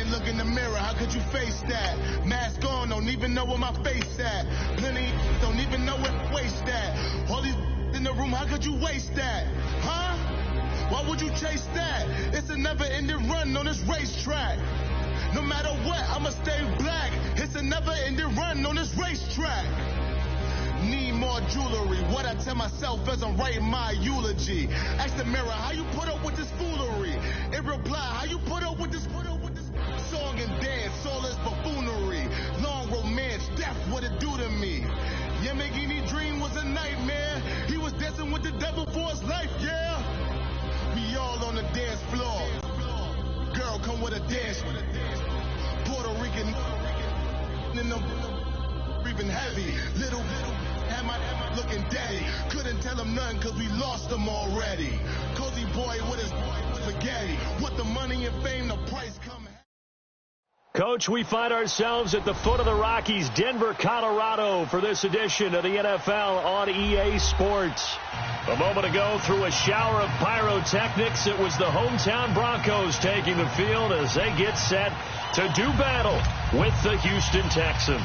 look in the mirror, how could you face that? Mask on, don't even know where my face at. Plenty don't even know where waste at. All these in the room, how could you waste that? Huh? Why would you chase that? It's a never-ending run on this racetrack. No matter what, I'ma stay black. It's a never-ending run on this racetrack. Need more jewelry. What I tell myself as I'm writing my eulogy. Ask the mirror, how you put up with this foolery? It reply, how you put up with this song and dance, all this buffoonery. Long romance, death, what it do to me? Yamagini dream was a nightmare. He was dancing with the devil for his life, yeah. We all on the dance floor. Girl, come with a dance. Puerto Rican in the breathing heavy. Little had my looking daddy. Couldn't tell him nothing cause we lost him already. Cozy boy with his spaghetti. What the money and fame, the price come. Coach, we find ourselves at the foot of the Rockies, Denver, Colorado, for this edition of the NFL on EA Sports. A moment ago, through a shower of pyrotechnics, it was the hometown Broncos taking the field as they get set to do battle with the Houston Texans.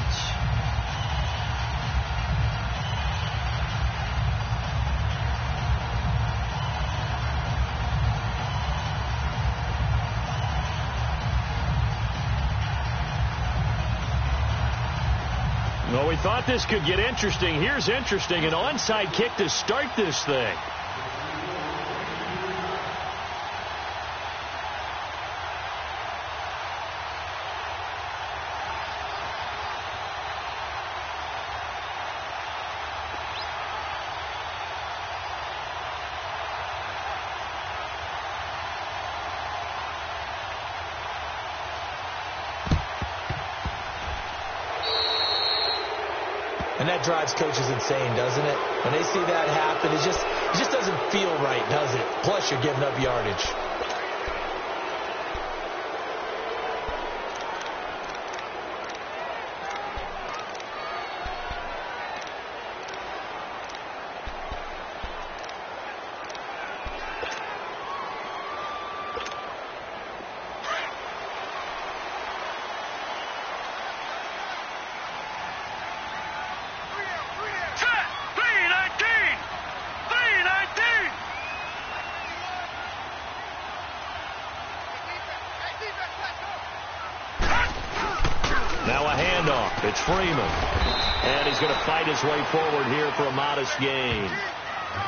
Well, we thought this could get interesting. Here's interesting, an onside kick to start this thing. And that drives coaches insane, doesn't it? When they see that happen, it just doesn't feel right, does it? Plus, you're giving up yardage. Now a handoff. It's Freeman. And he's going to fight his way forward here for a modest gain.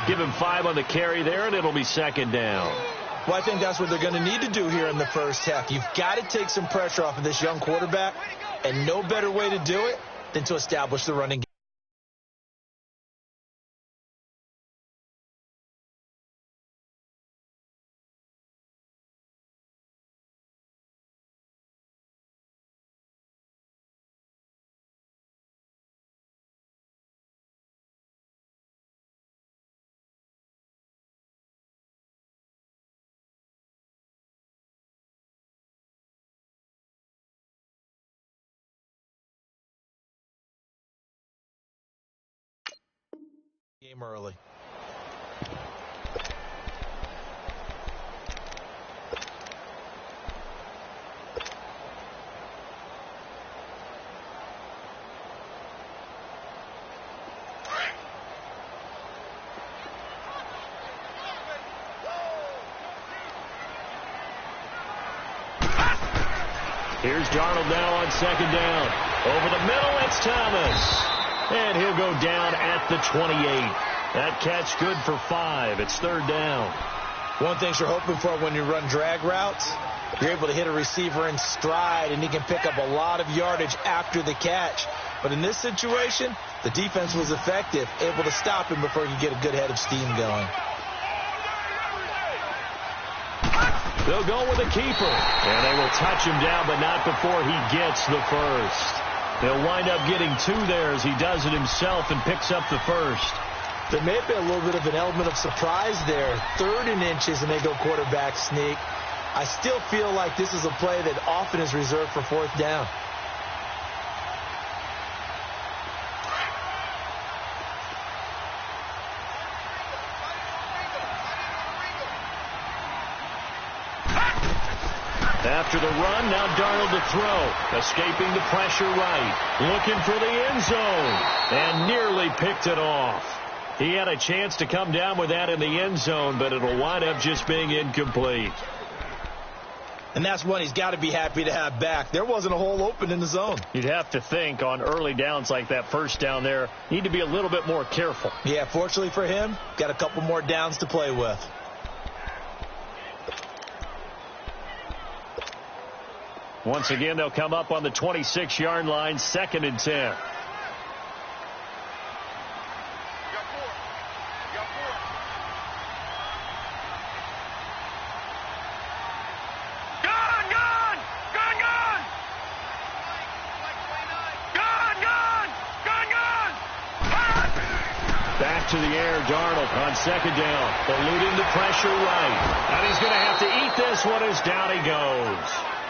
Give him 5 on the carry there, and it'll be second down. Well, I think that's what they're going to need to do here in the first half. You've got to take some pressure off of this young quarterback, and no better way to do it than to establish the running game. Game early. Here's Darnold now on second down. Over the middle, it's Thomas. And he'll go down at the 28. That catch good for 5. It's third down. One thing you're hoping for when you run drag routes, you're able to hit a receiver in stride, and he can pick up a lot of yardage after the catch. But in this situation, the defense was effective, able to stop him before he could get a good head of steam going. They'll go with a keeper. And they will touch him down, but not before he gets the first. He'll wind up getting 2 there as he does it himself and picks up the first. There may have been a little bit of an element of surprise there. 3rd and inches, and they go quarterback sneak. I still feel like this is a play that often is reserved for 4th down. After the run, now Darnold to throw. Escaping the pressure right. Looking for the end zone. And nearly picked it off. He had a chance to come down with that in the end zone, but it'll wind up just being incomplete. And that's one he's got to be happy to have back. There wasn't a hole open in the zone. You'd have to think on early downs like that first down there, need to be a little bit more careful. Yeah, fortunately for him, got a couple more downs to play with. Once again, they'll come up on the 26-yard line, 2nd and 10. Back to the air, Darnold on 2nd down. Eluding the pressure right. And he's going to have to eat this one as down he goes.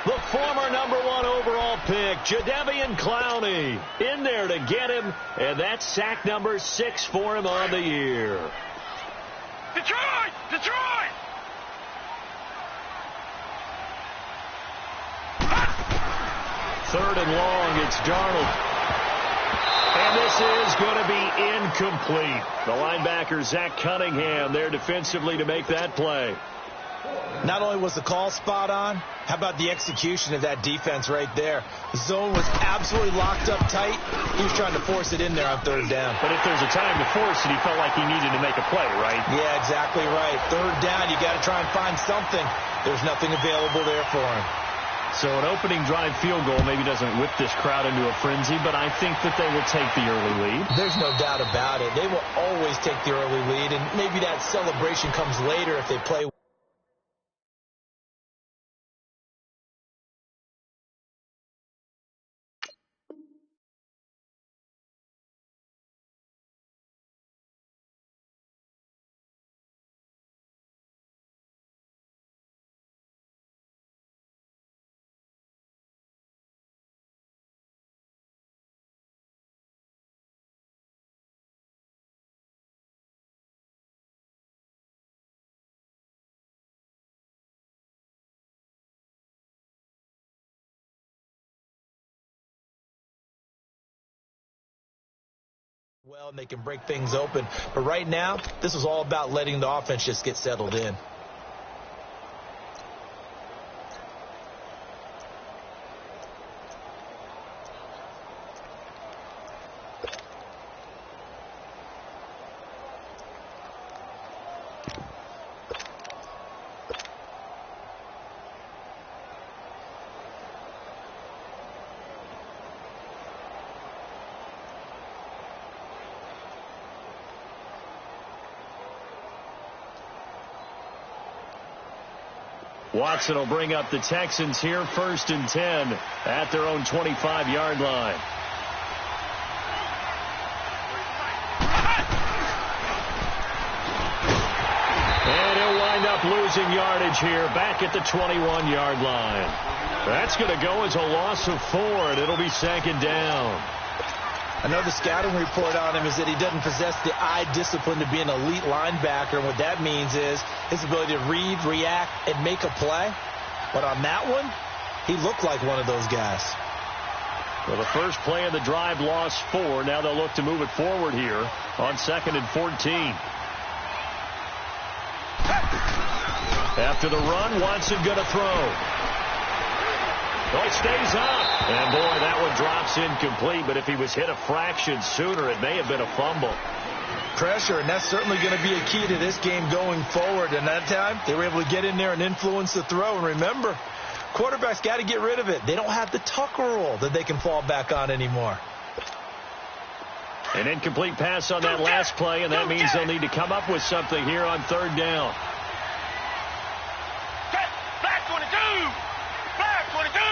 The former #1 overall pick, Jadeveon Clowney, in there to get him, and that's sack number 6 for him on the year. Detroit! Detroit! 3rd and long, it's Darnold. And this is going to be incomplete. The linebacker, Zach Cunningham, there defensively to make that play. Not only was the call spot on, how about the execution of that defense right there? The zone was absolutely locked up tight. He was trying to force it in there on 3rd down. But if there's a time to force it, he felt like he needed to make a play, right? Yeah, exactly right. 3rd down, you got to try and find something. There's nothing available there for him. So an opening drive field goal maybe doesn't whip this crowd into a frenzy, but I think that they will take the early lead. There's no doubt about it. They will always take the early lead, and maybe that celebration comes later if they play. Well, and they can break things open. But right now, this is all about letting the offense just get settled in. Watson will bring up the Texans here, 1st and 10 at their own 25-yard line. And he'll wind up losing yardage here back at the 21-yard line. That's going to go as a loss of 4, and it'll be 2nd down. I know the scouting report on him is that he doesn't possess the eye discipline to be an elite linebacker. And what that means is his ability to read, react, and make a play. But on that one, he looked like one of those guys. Well, the first play of the drive lost 4. Now they'll look to move it forward here on 2nd and 14. After the run, Watson going to throw. Oh, it stays up. And, boy, that one drops incomplete. But if he was hit a fraction sooner, it may have been a fumble. Pressure, and that's certainly going to be a key to this game going forward. And that time, they were able to get in there and influence the throw. And remember, quarterbacks got to get rid of it. They don't have the Tucker rule that they can fall back on anymore. An incomplete pass on that last play, and that means they'll need to come up with something here on 3rd down. Black 22! Black 22!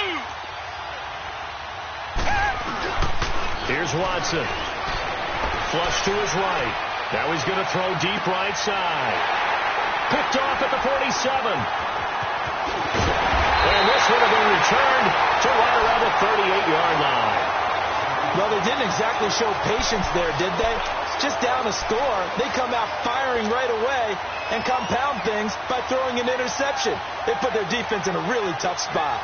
Here's Watson. Flush to his right. Now he's going to throw deep right side. Picked off at the 47. And this one will be returned to right around the 38-yard line. Well, they didn't exactly show patience there, did they? Just down a score, they come out firing right away and compound things by throwing an interception. They put their defense in a really tough spot.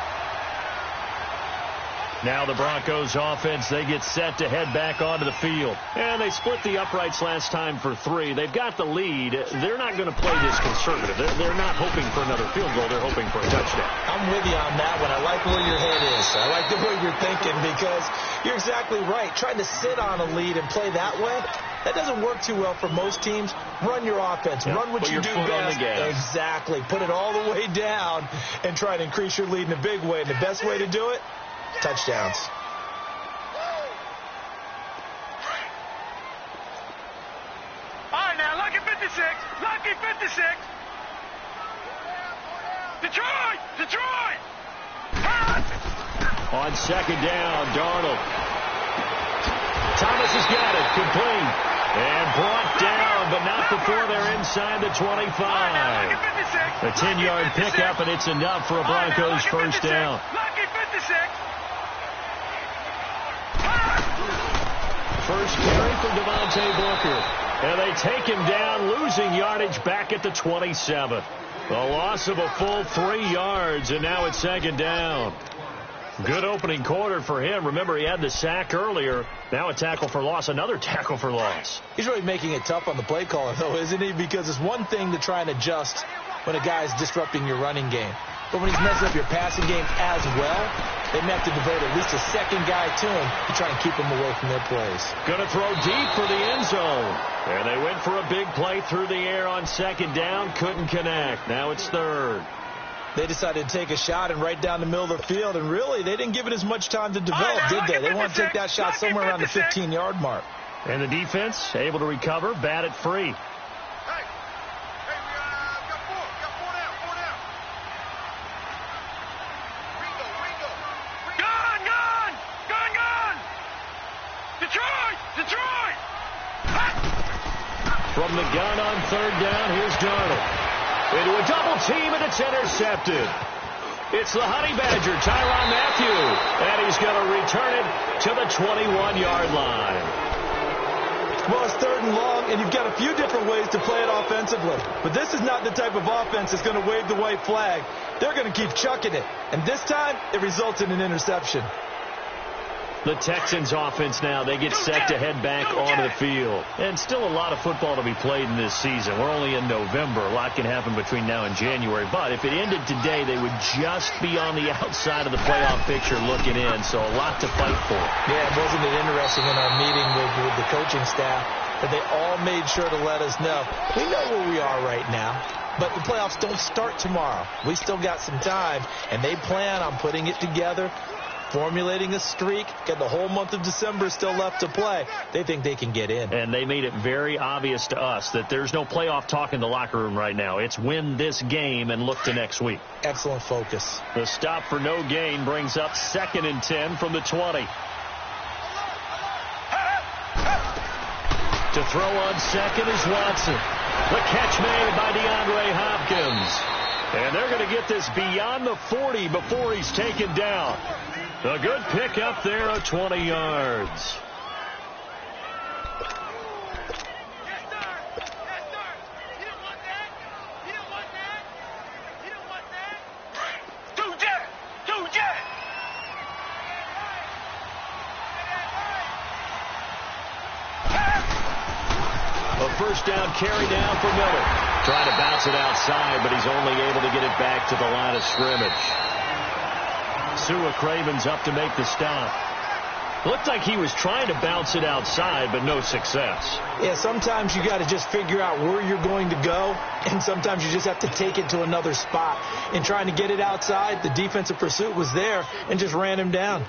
Now the Broncos offense, they get set to head back onto the field. And they split the uprights last time for 3. They've got the lead. They're not going to play this conservative. They're not hoping for another field goal. They're hoping for a touchdown. I'm with you on that one. I like where your head is. I like the way you're thinking because you're exactly right. Trying to sit on a lead and play that way, that doesn't work too well for most teams. Run your offense. Yep. Run what you do best. Exactly. Put it all the way down and try to increase your lead in a big way. And the best way to do it, touchdowns. All right, now, lucky 56. Lucky 56. Detroit! Detroit! On second down, Darnold. Thomas has got it. Complete. And brought down, but not before they're inside the 25. A 10-yard pickup, and it's enough for a Broncos first down. Lucky 56. First carry for Devontae Booker. And they take him down, losing yardage back at the 27. A loss of a full 3 yards, and now it's second down. Good opening quarter for him. Remember, he had the sack earlier. Now a tackle for loss, another tackle for loss. He's really making it tough on the play caller, though, isn't he? Because it's one thing to try and adjust when a guy's disrupting your running game. But when he's messing up your passing game as well, they may have to devote at least a second guy to him to try and keep him away from their plays. Going to throw deep for the end zone. And they went for a big play through the air on second down. Couldn't connect. Now it's third. They decided to take a shot and right down the middle of the field, and really, they didn't give it as much time to develop, did they? They want to take that shot somewhere around the 15-yard mark. And the defense able to recover, bat it free. Detroit! From the gun on third down, here's Darnold. Into a double team, and it's intercepted. It's the Honey Badger, Tyrann Mathieu, and he's going to return it to the 21-yard line. Well, it's third and long, and you've got a few different ways to play it offensively. But this is not the type of offense that's going to wave the white flag. They're going to keep chucking it. And this time, it results in an interception. The Texans offense now, they get set to head back onto the field. And still a lot of football to be played in this season. We're only in November. A lot can happen between now and January. But if it ended today, they would just be on the outside of the playoff picture looking in. So a lot to fight for. Yeah, wasn't it interesting in our meeting with the coaching staff that they all made sure to let us know. We know where we are right now. But the playoffs don't start tomorrow. We still got some time. And they plan on putting it together, formulating a streak, got the whole month of December still left to play. They think they can get in. And they made it very obvious to us that there's no playoff talk in the locker room right now. It's win this game and look to next week. Excellent focus. The stop for no gain brings up 2nd and 10 from the 20. To throw on second is Watson. The catch made by DeAndre Hopkins. And they're going to get this beyond the 40 before he's taken down. A good pick up there of 20 yards. A first down carry down for Miller. Trying to bounce it outside, but he's only able to get it back to the line of scrimmage. Sua Craven's up to make the stop. Looked like he was trying to bounce it outside, but no success. Yeah, sometimes you got to just figure out where you're going to go, and sometimes you just have to take it to another spot. In trying to get it outside, the defensive pursuit was there and just ran him down.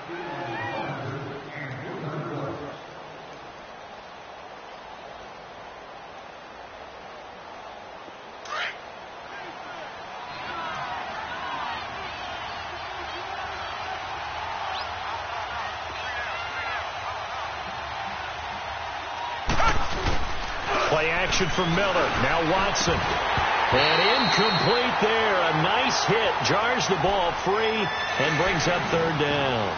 Play action for Miller. Now Watson. And incomplete there. A nice hit. Jars the ball free and brings up third down.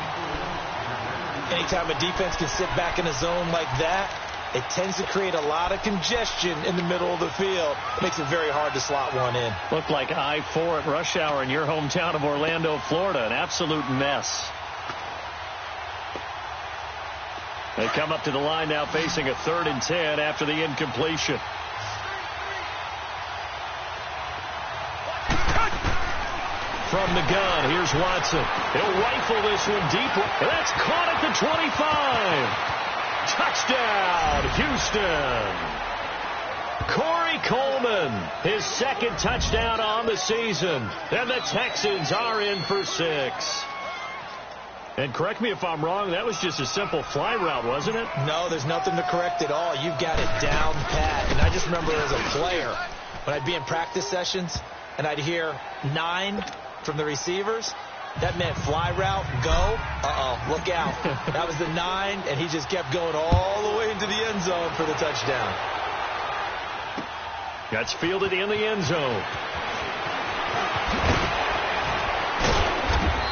Anytime a defense can sit back in a zone like that, it tends to create a lot of congestion in the middle of the field. It makes it very hard to slot one in. Looked like I-4 at rush hour in your hometown of Orlando, Florida. An absolute mess. They come up to the line now facing a 3rd and 10 after the incompletion. From the gun, here's Watson. He'll rifle this one deep. That's caught at the 25. Touchdown, Houston. Corey Coleman, his 2nd touchdown on the season. And the Texans are in for 6. And correct me if I'm wrong, that was just a simple fly route, wasn't it? No, there's nothing to correct at all. You've got it down pat. And I just remember as a player, when I'd be in practice sessions and I'd hear 9 from the receivers, that meant fly route, go. Look out. That was the 9, and he just kept going all the way into the end zone for the touchdown. That's fielded in the end zone.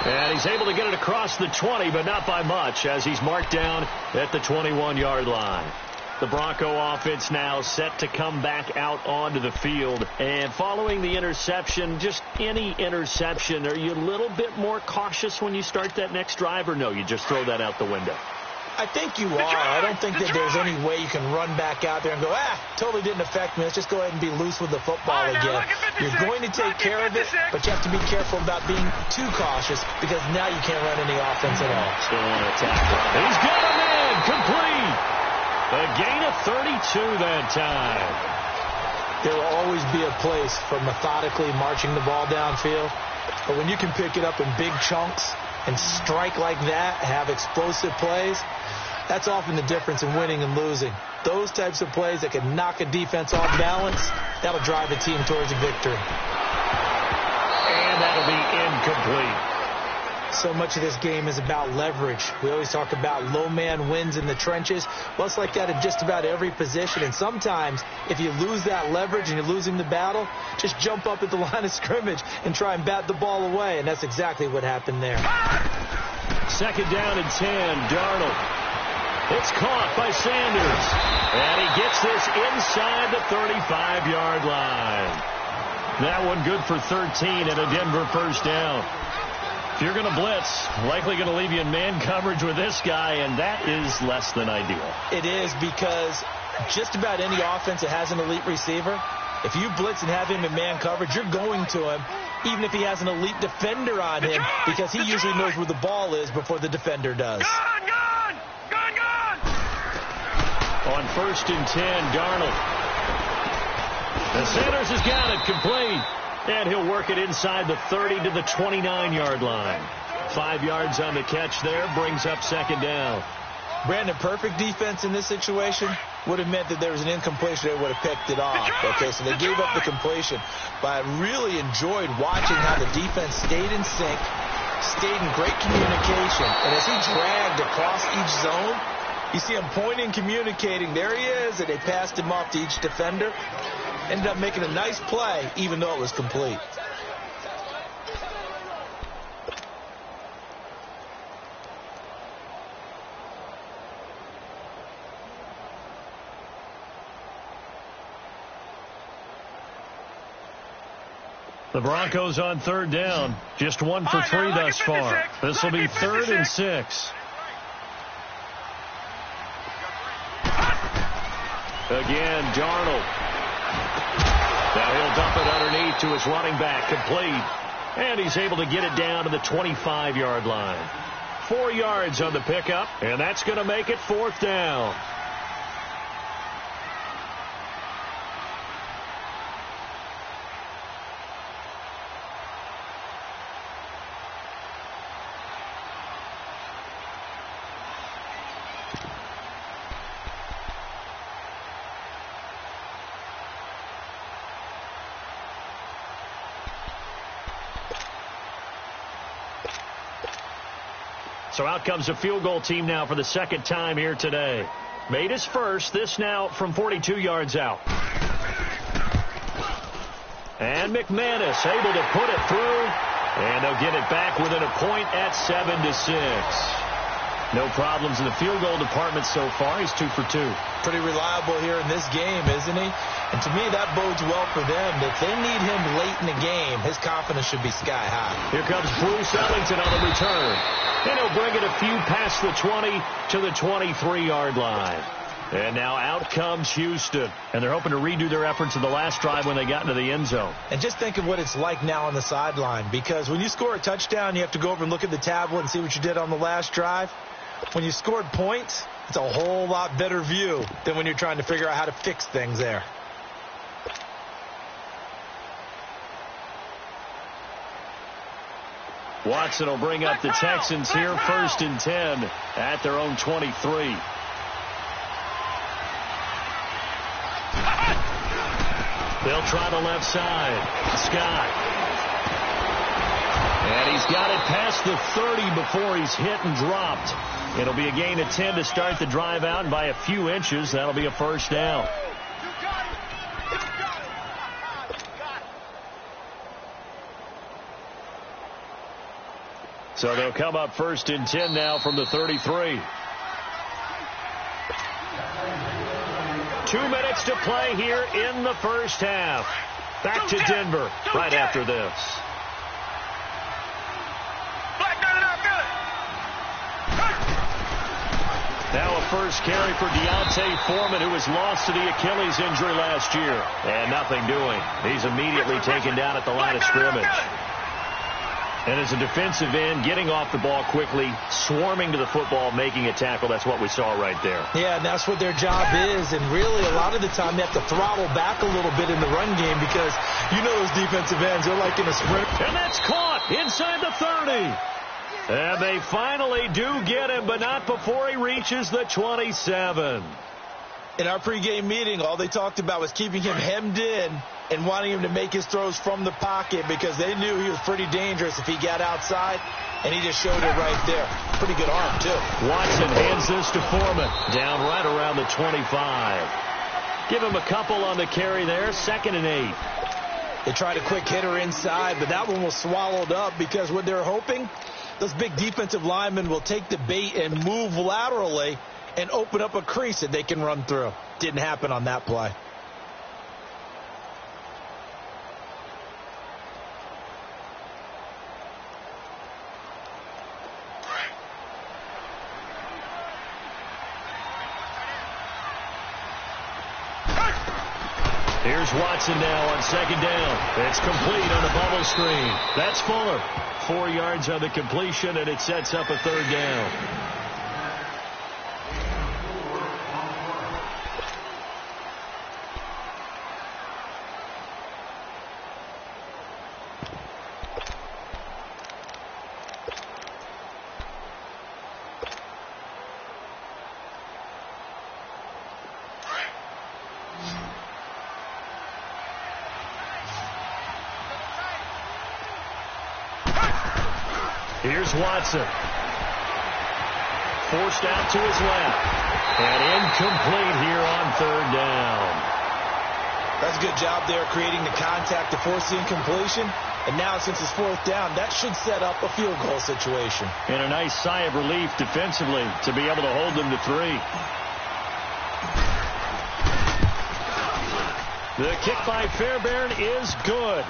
And he's able to get it across the 20, but not by much, as he's marked down at the 21-yard line. The Bronco offense now set to come back out onto the field. And following the interception, just any interception, are you a little bit more cautious when you start that next drive, or no, you just throw that out the window? I think you are. I don't think that there's any way you can run back out there and go, totally didn't affect me. Let's just go ahead and be loose with the football again. You're going to take care of it, but you have to be careful about being too cautious because now you can't run any offense at all. Still on attack. He's got a man complete. A gain of 32 that time. There will always be a place for methodically marching the ball downfield, but when you can pick it up in big chunks and strike like that, have explosive plays, that's often the difference in winning and losing. Those types of plays that can knock a defense off balance, that'll drive a team towards a victory. And that'll be incomplete. So much of this game is about leverage. We always talk about low man wins in the trenches. Well, it's like that in just about every position. And sometimes, if you lose that leverage and you're losing the battle, just jump up at the line of scrimmage and try and bat the ball away. And that's exactly what happened there. 2nd down and 10, Darnold. It's caught by Sanders. And he gets this inside the 35-yard line. That one good for 13 and a Denver 1st down. If you're going to blitz, likely going to leave you in man coverage with this guy, and that is less than ideal. It is, because just about any offense that has an elite receiver, if you blitz and have him in man coverage, you're going to him, even if he has an elite defender on him, because he usually knows where the ball is before the defender does. Gone! On 1st and 10, Darnold. And Sanders has got it complete. And he'll work it inside the 30 to the 29-yard line. 5 yards on the catch there, brings up 2nd down. Brandon, perfect defense in this situation would have meant that there was an incompletion. They would have picked it off. Okay, so they gave up the completion. But I really enjoyed watching how the defense stayed in sync, stayed in great communication. And as he dragged across each zone, you see him pointing, communicating. There he is, and they passed him off to each defender. Ended up making a nice play, even though it was complete. The Broncos on 3rd down. Just 1 for 3 thus far. This will be 3rd and 6. Again, Darnold. Now he'll dump it underneath to his running back, complete. And he's able to get it down to the 25-yard line. 4 yards on the pickup, and that's going to make it 4th down. So out comes a field goal team now for the 2nd time here today. Made his first, this now from 42 yards out. And McManus able to put it through. And they'll get it back within a point at 7-6. No problems in the field goal department so far. He's 2 for 2. Pretty reliable here in this game, isn't he? And to me, that bodes well for them. If they need him late in the game, his confidence should be sky high. Here comes Bruce Ellington on the return. And he'll bring it a few past the 20 to the 23-yard line. And now out comes Houston. And they're hoping to redo their efforts in the last drive when they got into the end zone. And just think of what it's like now on the sideline. Because when you score a touchdown, you have to go over and look at the tablet and see what you did on the last drive. When you scored points, it's a whole lot better view than when you're trying to figure out how to fix things there. Watson will bring up the Texans here, 1st and 10 at their own 23. They'll try the left side. Scott. And he's got it past the 30 before he's hit and dropped. It'll be a gain of 10 to start the drive out, and by a few inches, that'll be a first down. So they'll come up 1st and 10 now from the 33. 2 minutes to play here in the first half. Back to Denver right after this. Now a first carry for Deontay Foreman, who was lost to the Achilles injury last year. And nothing doing. He's immediately taken down at the line of scrimmage. And as a defensive end, getting off the ball quickly, swarming to the football, making a tackle, that's what we saw right there. Yeah, and that's what their job is. And really, a lot of the time, they have to throttle back a little bit in the run game because you know those defensive ends, they're like in a sprint. And that's caught inside the 30. And they finally do get him, but not before he reaches the 27. In our pregame meeting, all they talked about was keeping him hemmed in and wanting him to make his throws from the pocket because they knew he was pretty dangerous if he got outside, and he just showed it right there. Pretty good arm, too. Watson hands this to Foreman, down right around the 25. Give him a couple on the carry there, 2nd and 8. They tried a quick hitter inside, but that one was swallowed up because what they're hoping, those big defensive linemen will take the bait and move laterally and open up a crease that they can run through. Didn't happen on that play. Here's Watson now on 2nd down. It's complete on the bubble screen. That's Fuller. 4 yards on the completion, and it sets up a 3rd down. Here's Watson. Forced out to his left. And incomplete here on 3rd down. That's a good job there creating the contact to force the incompletion. And now since it's 4th down, that should set up a field goal situation. And a nice sigh of relief defensively to be able to hold them to 3. The kick by Fairbairn is good.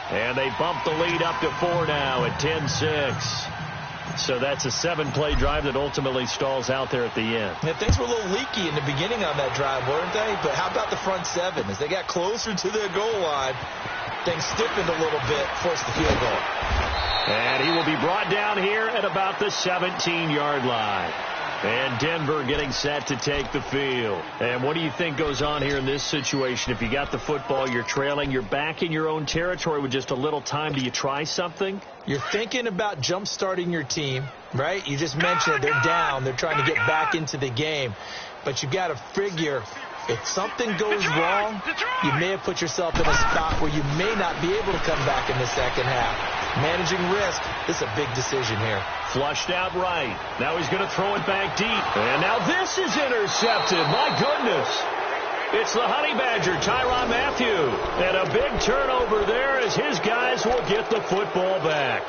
And they bump the lead up to 4 now at 10-6. So that's a 7-play drive that ultimately stalls out there at the end. Yeah, things were a little leaky in the beginning on that drive, weren't they? But how about the front 7? As they got closer to their goal line, things stiffened a little bit, forced the field goal. And he will be brought down here at about the 17-yard line. And Denver getting set to take the field. And what do you think goes on here in this situation? If you got the football, you're trailing, you're back in your own territory with just a little time. Do you try something? You're thinking about jump-starting your team, right? You just mentioned it. They're down. They're trying to get back into the game. But you got to figure if something goes wrong, you may have put yourself in a spot where you may not be able to come back in the second half. Managing risk, this is a big decision here. Flushed out right. Now he's going to throw it back deep. And now this is intercepted. My goodness. It's the Honey Badger, Tyrann Mathieu. And a big turnover there as his guys will get the football back.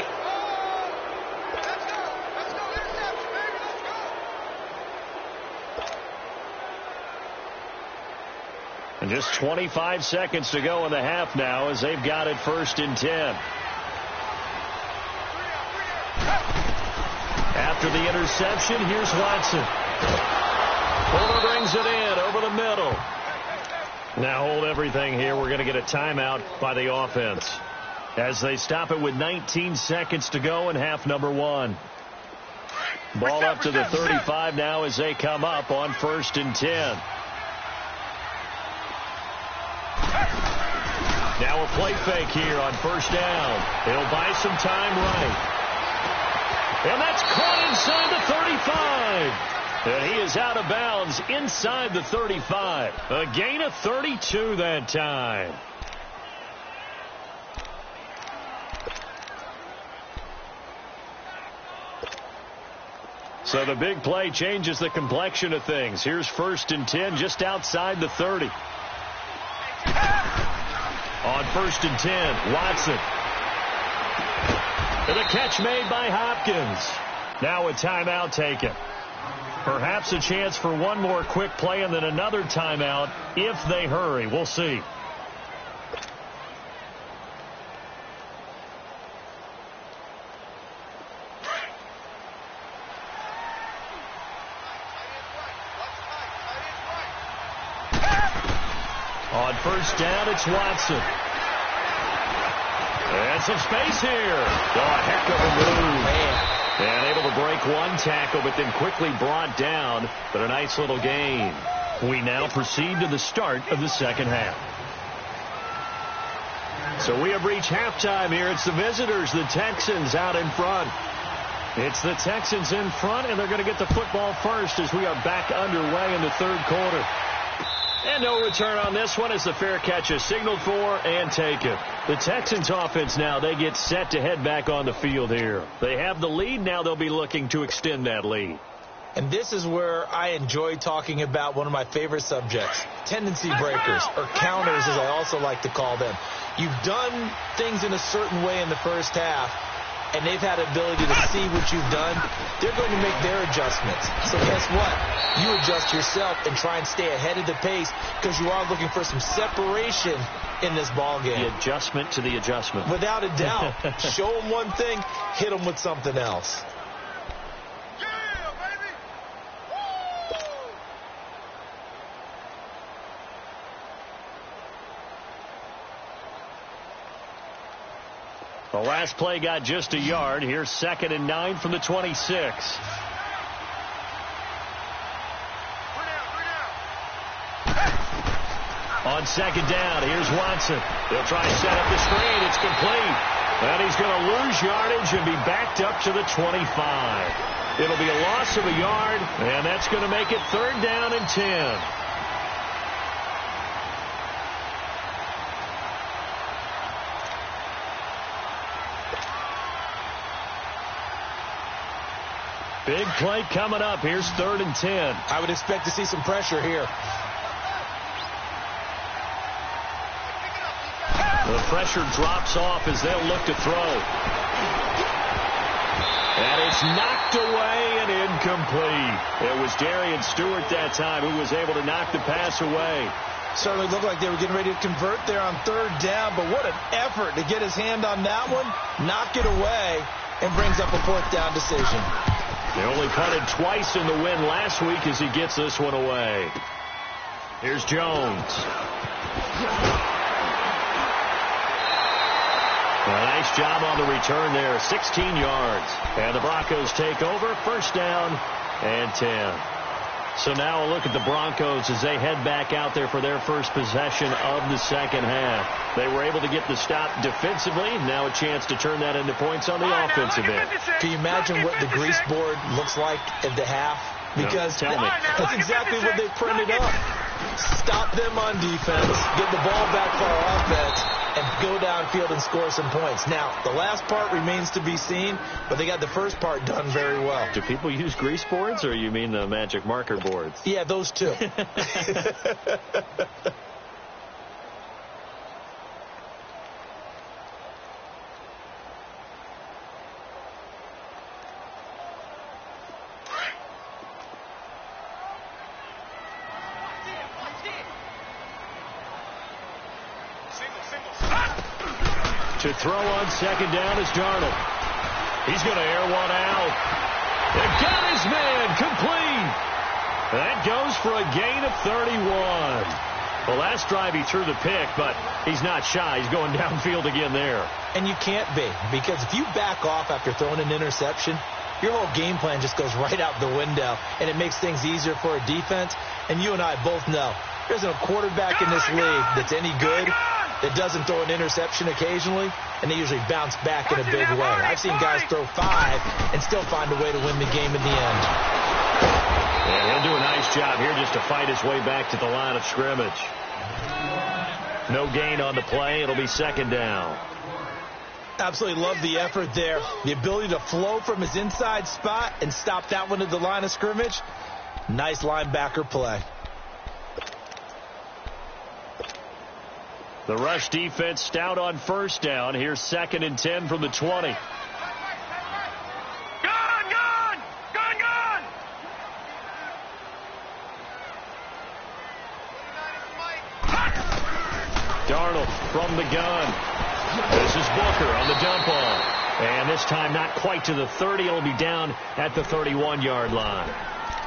And just 25 seconds to go in the half now as they've got it 1st and 10. After the interception, here's Watson. Fuller brings it in over the middle. Now hold everything here. We're going to get a timeout by the offense as they stop it with 19 seconds to go in half number 1. Ball up to the 35 now as they come up on 1st and 10. Now a play fake here on 1st down. He'll buy some time right. And that's caught inside the 35. And he is out of bounds inside the 35. A gain of 32 that time. So the big play changes the complexion of things. Here's 1st and 10 just outside the 30. On 1st and 10, Watson. And a catch made by Hopkins. Now a timeout taken. Perhaps a chance for one more quick play and then another timeout if they hurry. We'll see. On 1st down, it's Watson. And some space here. Oh, a heck of a move. Man. And able to break one tackle, but then quickly brought down. But a nice little gain. We now proceed to the start of the second half. So we have reached halftime here. It's the visitors, the Texans, out in front. It's the Texans in front, and they're going to get the football first as we are back underway in the third quarter. And no return on this one as the fair catch is signaled for and taken. The Texans offense now, they get set to head back on the field here. They have the lead. Now they'll be looking to extend that lead. And this is where I enjoy talking about one of my favorite subjects, tendency breakers, or counters as I also like to call them. You've done things in a certain way in the first half, and they've had ability to see what you've done. They're going to make their adjustments. So guess what? You adjust yourself and try and stay ahead of the pace because you are looking for some separation in this ball game. The adjustment to the adjustment. Without a doubt. Show them one thing, hit them with something else. The last play got just a yard. Here's 2nd and 9 from the 26. On 2nd down, here's Watson. He'll try to set up the screen. It's complete. And he's going to lose yardage and be backed up to the 25. It'll be a loss of a yard, and that's going to make it 3rd down and 10. Big play coming up. Here's 3rd and 10. I would expect to see some pressure here. The pressure drops off as they'll look to throw. And it's knocked away and incomplete. It was Darian Stewart that time who was able to knock the pass away. Certainly looked like they were getting ready to convert there on 3rd down, but what an effort to get his hand on that one, knock it away, and brings up a 4th down decision. They only punted twice in the win last week as he gets this one away. Here's Jones. A nice job on the return there, 16 yards. And the Broncos take over, 1st down and 10. So now a look at the Broncos as they head back out there for their first possession of the second half. They were able to get the stop defensively. Now a chance to turn that into points on the offensive end. Can you imagine what the grease board looks like at the half? Because that's exactly what they printed up. Stop them on defense, get the ball back for our offense, and go downfield and score some points. Now, the last part remains to be seen, but they got the first part done very well. Do people use grease boards, or you mean the magic marker boards? Yeah, those two. To throw on second down is Darnold. He's going to air one out. And got his man complete. That goes for a gain of 31. The last drive he threw the pick, but he's not shy. He's going downfield again there. And you can't be, because if you back off after throwing an interception, your whole game plan just goes right out the window, and it makes things easier for a defense. And you and I both know there's no quarterback in this league that's any good that doesn't throw an interception occasionally, and they usually bounce back in a big way. I've seen guys throw 5 and still find a way to win the game in the end. And he'll do a nice job here just to fight his way back to the line of scrimmage. No gain on the play. It'll be second down. Absolutely love the effort there. The ability to flow from his inside spot and stop that one at the line of scrimmage. Nice linebacker play. The rush defense stout on first down. Here's 2nd and 10 from the 20. Darnold from the gun. This is Booker on the dump off. And this time not quite to the 30. It'll be down at the 31-yard line.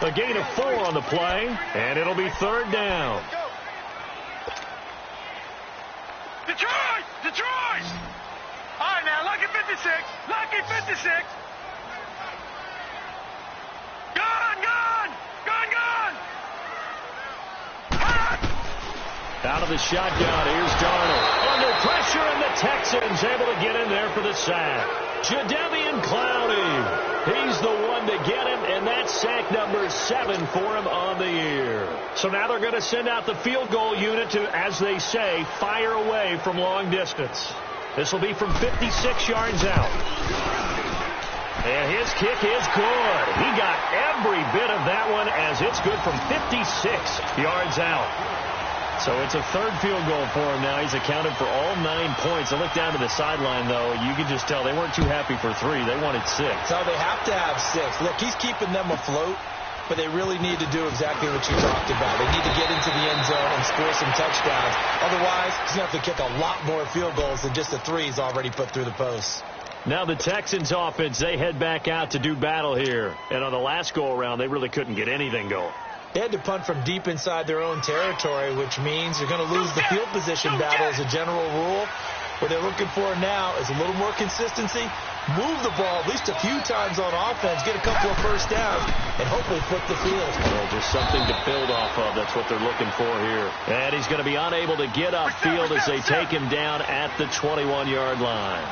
A gain of 4 on the play, and it'll be 3rd down. Detroit! Detroit! All right, now, lucky 56. Lucky 56. Gun! Out of the shotgun, here's Darnold. Under pressure, and the Texans able to get in there for the sack. Jadeveon Clowney. He's the one to get him, and that's sack number 7 for him on the year. So now they're going to send out the field goal unit to, as they say, fire away from long distance. This will be from 56 yards out. And his kick is good. He got every bit of that one as it's good from 56 yards out. So it's a 3rd field goal for him now. He's accounted for all 9 points. I look down to the sideline, though. You can just tell they weren't too happy for 3. They wanted 6. So they have to have 6. Look, he's keeping them afloat, but they really need to do exactly what you talked about. They need to get into the end zone and score some touchdowns. Otherwise, he's going to have to kick a lot more field goals than just the 3 he's already put through the posts. Now the Texans offense, they head back out to do battle here. And on the last go-around, they really couldn't get anything going. They had to punt from deep inside their own territory, which means you're going to lose the field position battle as a general rule. What they're looking for now is a little more consistency, move the ball at least a few times on offense, get a couple of first downs, and hopefully flip the field. Well, just something to build off of. That's what they're looking for here. And he's going to be unable to get upfield as they take him down at the 21-yard line.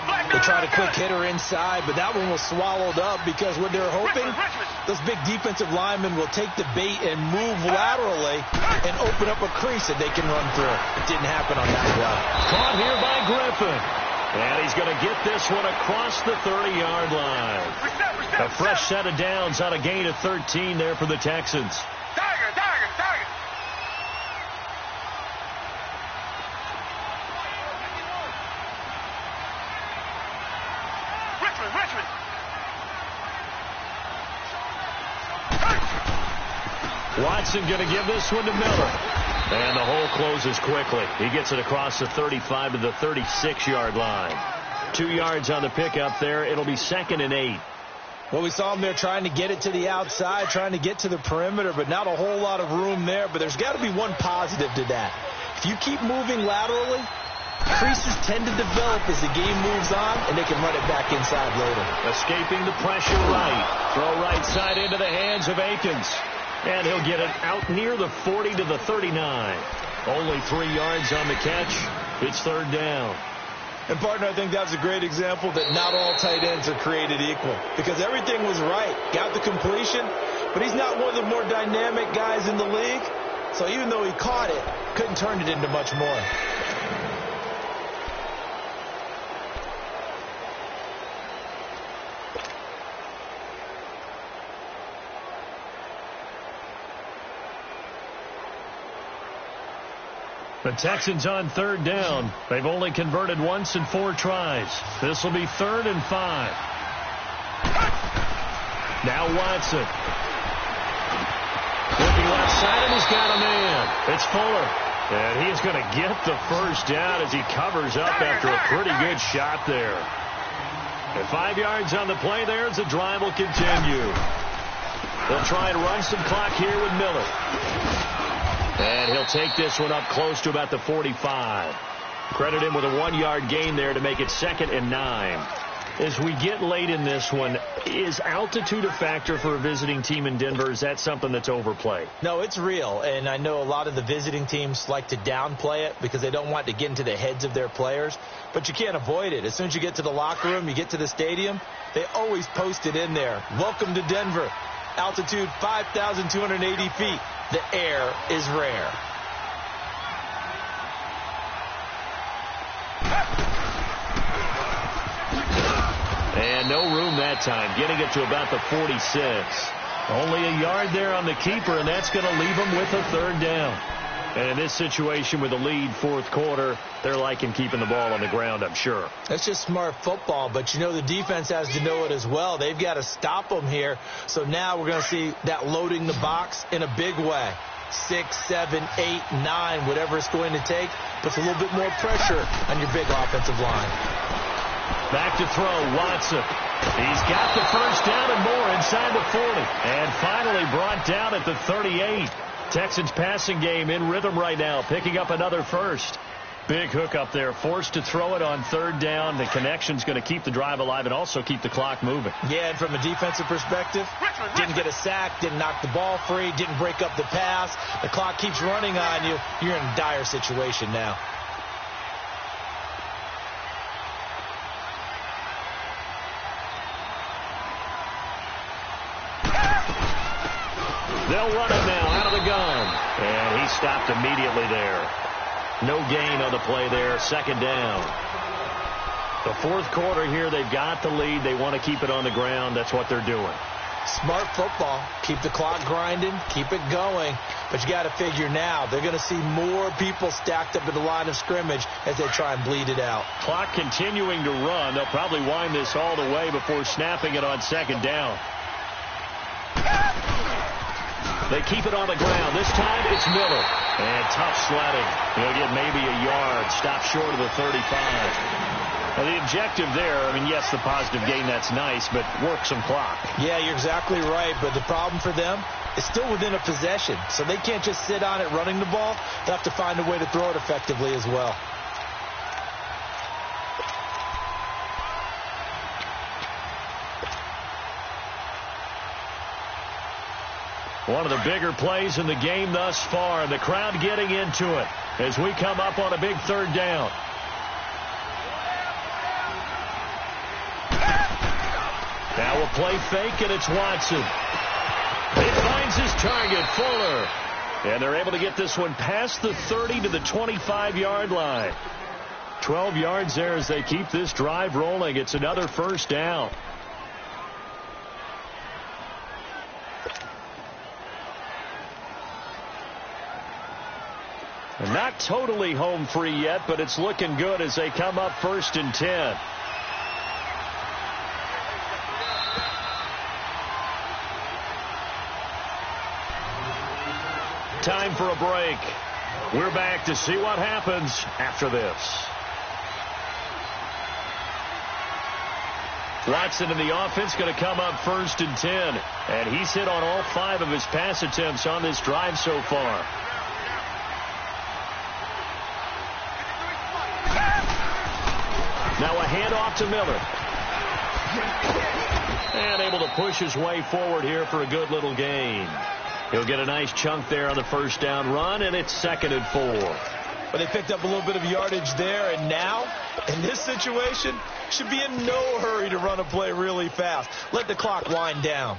They tried a quick hitter inside, but that one was swallowed up because what they're hoping, those big defensive linemen will take the bait and move laterally and open up a crease that they can run through. It didn't happen on that play. Caught here by Griffin. And he's going to get this one across the 30-yard line. A fresh set of downs on a gain of 13 there for the Texans. Tiger! Richmond! Watson going to give this one to Miller. And the hole closes quickly. He gets it across the 35 to the 36-yard line. 2 yards on the pickup there. It'll be 2nd and 8. Well, we saw him there trying to get it to the outside, trying to get to the perimeter, but not a whole lot of room there. But there's got to be one positive to that. If you keep moving laterally, creases tend to develop as the game moves on, and they can run it back inside later. Escaping the pressure right. Throw right side into the hands of Akins. And he'll get it out near the 40 to the 39. Only 3 yards on the catch. It's 3rd down. And, partner, I think that's a great example that not all tight ends are created equal. Because everything was right. Got the completion, but he's not one of the more dynamic guys in the league. So even though he caught it, couldn't turn it into much more. The Texans on 3rd down. They've only converted once in 4 tries. This will be 3rd and 5. Now Watson. Looking left side, and he's got a man. It's Fuller. And he's going to get the first down as he covers up after a pretty good shot there. And 5 yards on the play there as the drive will continue. They'll try and run some clock here with Miller. And he'll take this one up close to about the 45. Credit him with a 1-yard gain there to make it 2nd and 9. As we get late in this one, is altitude a factor for a visiting team in Denver? Is that something that's overplayed? No, it's real, and I know a lot of the visiting teams like to downplay it because they don't want to get into the heads of their players, but you can't avoid it. As soon as you get to the locker room, you get to the stadium, they always post it in there. Welcome to Denver. Altitude 5,280 feet. The air is rare. And no room that time, getting it to about the 46. Only a yard there on the keeper, and that's going to leave them with a 3rd down. And in this situation with a lead 4th quarter, they're liking keeping the ball on the ground, I'm sure. That's just smart football, but you know the defense has to know it as well. They've got to stop them here. So now we're going to see that loading the box in a big way. 6, 7, 8, 9, whatever it's going to take, puts a little bit more pressure on your big offensive line. Back to throw, Watson. He's got the first down and more inside the 40. And finally brought down at the 38. Texans passing game in rhythm right now, picking up another first. Big hook up there, forced to throw it on 3rd down. The connection's going to keep the drive alive and also keep the clock moving. Yeah, and from a defensive perspective, didn't get a sack, didn't knock the ball free, didn't break up the pass. The clock keeps running on you. You're in a dire situation now. They'll run it now out of the gun. And he stopped immediately there. No gain on the play there. 2nd down. The 4th quarter here, they've got the lead. They want to keep it on the ground. That's what they're doing. Smart football. Keep the clock grinding. Keep it going. But you got to figure now, they're going to see more people stacked up in the line of scrimmage as they try and bleed it out. Clock continuing to run. They'll probably wind this all the way before snapping it on 2nd down. They keep it on the ground. This time it's Miller. And tough sledding. He'll get maybe a yard. Stop short of the 35. Now the objective there, I mean, yes, the positive gain, that's nice, but work some clock. Yeah, you're exactly right. But the problem for them is still within a possession. So they can't just sit on it running the ball. They'll have to find a way to throw it effectively as well. One of the bigger plays in the game thus far. The crowd getting into it as we come up on a big 3rd down. Now a play fake, and it's Watson. He finds his target, Fuller. And they're able to get this one past the 30 to the 25-yard line. 12 yards there as they keep this drive rolling. It's another 1st down. And not totally home free yet, but it's looking good as they come up 1st and 10. Time for a break. We're back to see what happens after this. Watson in the offense going to come up 1st and 10. And he's hit on all 5 of his pass attempts on this drive so far. Now a handoff to Miller. And able to push his way forward here for a good little gain. He'll get a nice chunk there on the 1st down run, and it's 2nd and 4. But they picked up a little bit of yardage there, and now, in this situation, should be in no hurry to run a play really fast. Let the clock wind down.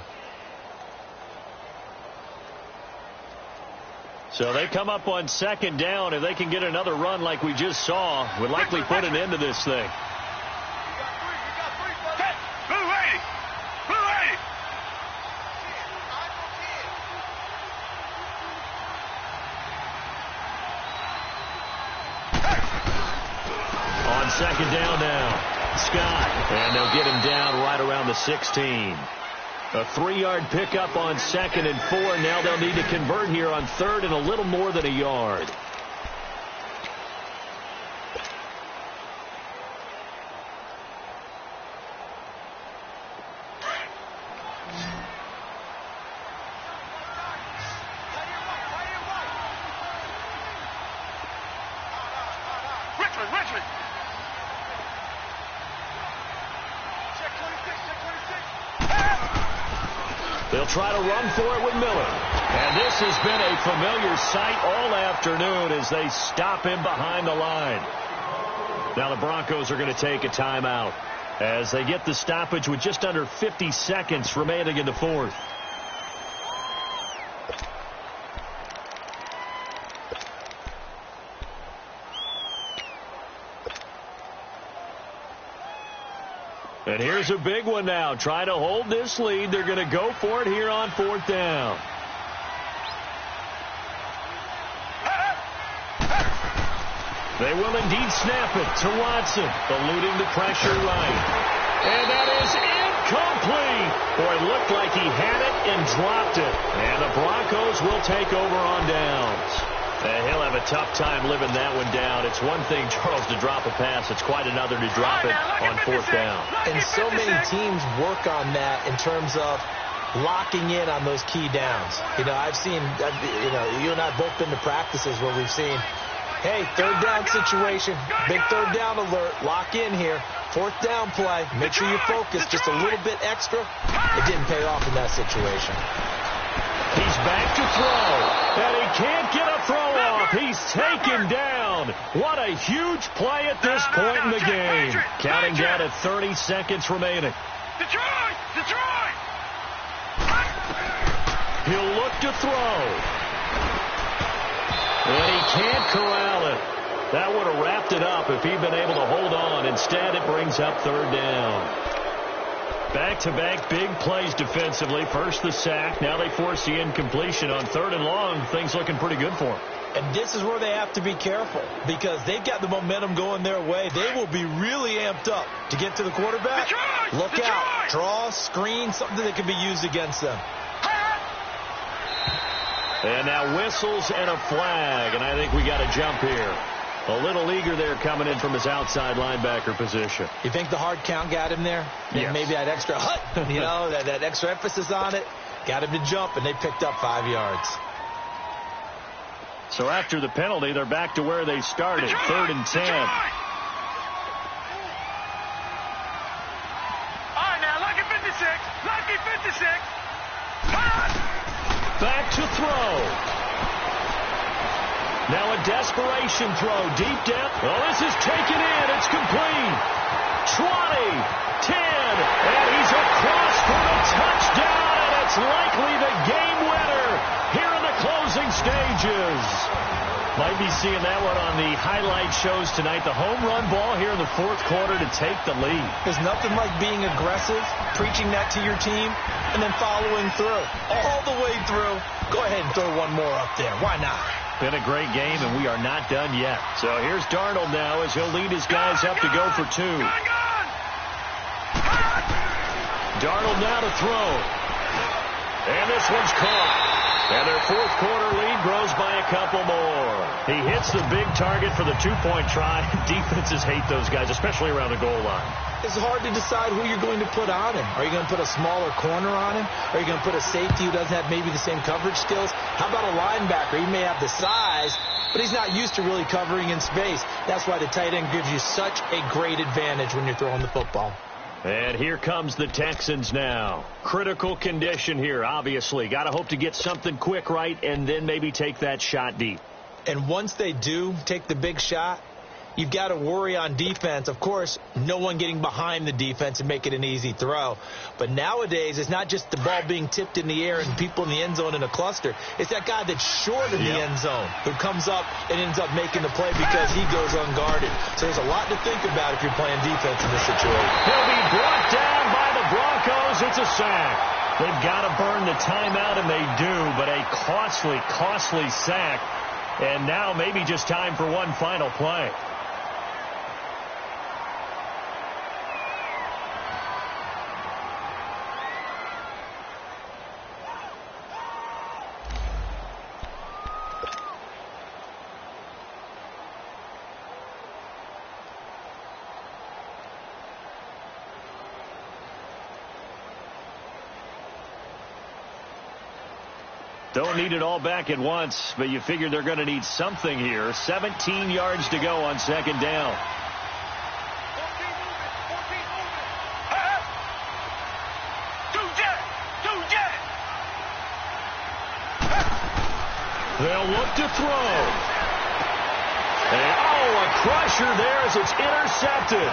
So they come up on 2nd down. If they can get another run like we just saw, would likely put an end to this thing. On 2nd down now, Scott. And they'll get him down right around the 16. A 3-yard pickup on 2nd and 4. Now they'll need to convert here on 3rd and a little more than a yard. They'll try to run for it with Miller. And this has been a familiar sight all afternoon as they stop him behind the line. Now the Broncos are going to take a timeout as they get the stoppage with just under 50 seconds remaining in the fourth. And here's a big one now. Trying to hold this lead. They're going to go for it here on fourth down. They will indeed snap it to Watson, eluding the pressure right. And that is incomplete. Boy, it looked like he had it and dropped it. And the Broncos will take over on downs. And he'll have a tough time living that one down. It's one thing, Charles, to drop a pass. It's quite another to drop it on fourth down. And so many teams work on that in terms of locking in on those key downs. You know, I've seen, you and I have both been to practices where we've seen, hey, third down situation, big third down alert, lock in here, fourth down play, make sure you focus just a little bit extra. It didn't pay off in that situation. He's back to throw, and he can't get a throw off. He's taken down. What a huge play at this point in the game. Counting down at 30 seconds remaining. Detroit! He'll look to throw. And he can't corral it. That would have wrapped it up if he'd been able to hold on. Instead, it brings up third down. Back-to-back big plays defensively. First the sack. Now they force the incompletion on third and long. Things looking pretty good for them. And this is where they have to be careful because they've got the momentum going their way. They will be really amped up to get to the quarterback. Look out. Draw, screen, something that can be used against them. And now whistles and a flag. And I think we got a jump here. A little eager there coming in from his outside linebacker position. You think the hard count got him there? Yes. Maybe that extra that extra emphasis on it. Got him to jump, and they picked up 5 yards. So after the penalty, they're back to where they started, third and 10. All right, now, lucky 56. Lucky 56. Back to throw. Now a desperation throw, deep depth. Oh, this is taken in. It's complete. 20, 10, and he's across for the touchdown, and it's likely the game winner here in the closing stages. Might be seeing that one on the highlight shows tonight. The home run ball here in the fourth quarter to take the lead. There's nothing like being aggressive, preaching that to your team, and then following through. All the way through. Go ahead and throw one more up there. Why not? Been a great game, and we are not done yet. So here's Darnold now as he'll lead his guys up to go for two. Darnold now to throw. And this one's caught. And their fourth quarter lead grows by a couple more. He hits the big target for the two-point try. Defenses hate those guys, especially around the goal line. It's hard to decide who you're going to put on him. Are you going to put a smaller corner on him? Are you going to put a safety who doesn't have maybe the same coverage skills? How about a linebacker? He may have the size, but he's not used to really covering in space. That's why the tight end gives you such a great advantage when you're throwing the football. And here comes the Texans now. Critical condition here, obviously. Got to hope to get something quick right and then maybe take that shot deep. And once they do take the big shot, you've got to worry on defense. Of course, no one getting behind the defense and make it an easy throw. But nowadays, it's not just the ball being tipped in the air and people in the end zone in a cluster. It's that guy that's short of the end zone who comes up and ends up making the play because he goes unguarded. So there's a lot to think about if you're playing defense in this situation. He'll be brought down by the Broncos. It's a sack. They've got to burn the timeout, and they do, but a costly, costly sack. And now maybe just time for one final play. Don't need it all back at once, but you figure they're going to need something here. 17 yards to go on second down. They'll look to throw. And, a crusher there as it's intercepted.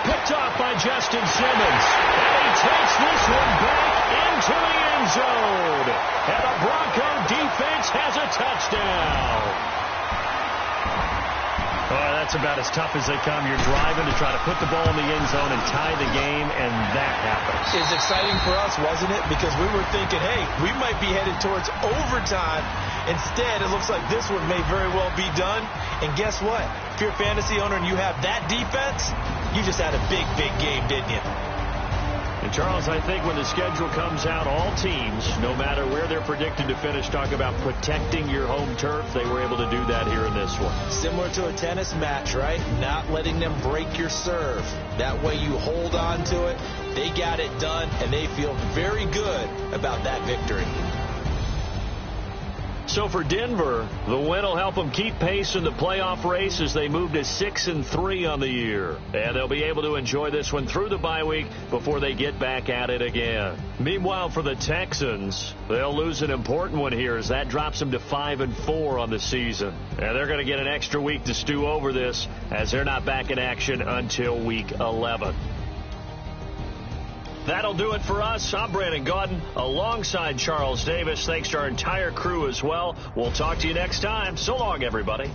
Picked off by Justin Simmons. And he takes this one back into the end zone. And the Bronco defense has a touchdown. That's about as tough as they come. You're driving to try to put the ball in the end zone and tie the game, and that happens. It's exciting for us, wasn't it? Because we were thinking, hey, we might be headed towards overtime. Instead, it looks like this one may very well be done. And guess what? If you're a fantasy owner and you have that defense, you just had a big, big game, didn't you? And, Charles, I think when the schedule comes out, all teams, no matter where they're predicted to finish, talk about protecting your home turf. They were able to do that here in this one. Similar to a tennis match, right? Not letting them break your serve. That way you hold on to it. They got it done, and they feel very good about that victory. So for Denver, the win will help them keep pace in the playoff race as they move to 6-3 on the year. And they'll be able to enjoy this one through the bye week before they get back at it again. Meanwhile, for the Texans, they'll lose an important one here as that drops them to 5-4 on the season. And they're going to get an extra week to stew over this as they're not back in action until week 11. That'll do it for us. I'm Brandon Gaudin alongside Charles Davis. Thanks to our entire crew as well. We'll talk to you next time. So long, everybody.